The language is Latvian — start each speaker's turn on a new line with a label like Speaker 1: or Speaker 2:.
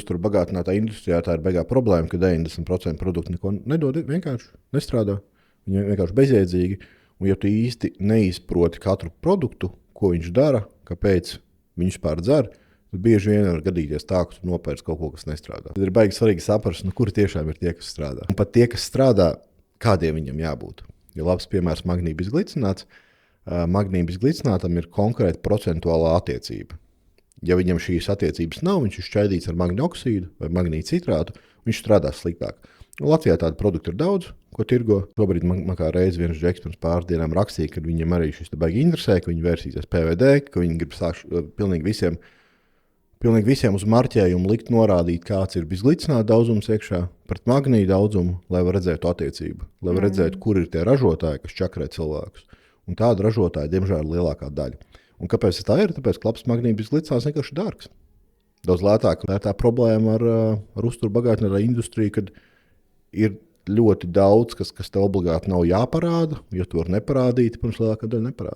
Speaker 1: uzturu bagātinātā industrijā tā ir beigā problēma, ka 90% produktu neko nedod, vienkārši nestrādā. Viņi vienkārši bezjēdzīgi. Un ja tu īsti neizproti katru produktu, ko viņš dara, kāpēc viņš vispār dzer, tad bieži vien var gadīties tā, ka tu nopērci kaut ko, kas nestrādā. Tad ir baigi svarīgi saprast, kuri tiešām ir tie, kas strādā. Un pat tie, kas strādā, kādiem viņam jābūt. Jo labs piemērs magnija bisglicināts. Magnija bisglicinātam ir konkrēta procentuālā attiecība. Ja viņam šīs attiecības nav, viņš ir šķaidīts ar magnija oksīdu vai magnija citrātu, viņš strādās sliktāk. Latvijā tādu produktu ir daudz, ko tirgo. Šobrīd man kā reiz viens džeks pirms pāris dienām rakstīja, ka viņam arī šis baigi interesē, ka viņi vērsīsies PVD, ka viņi grib sākt pilnīgi visiem uz marķējumu likt norādīt, kāds ir bisglicināta daudzums iekšā pret magnija daudzumu, lai var redzētu attiecību, lai var redzēt, kur ir tie ražotāji, kas čakarē cilvēkus. Un tādu ražotāju, diemžēl, ir lielākā daļa. Un kāpēc tā ir? Tāpēc, ka labs magnija bisglicināts vienkārši ir dārgs. Daudz lētāk. Tā problēma ar uzturu bagātinātā industriju, kad ir ļoti daudz, kas tev obligāti nav jāparāda. Ja tu vari neparādīt, pirms lielākā daļa neparāda.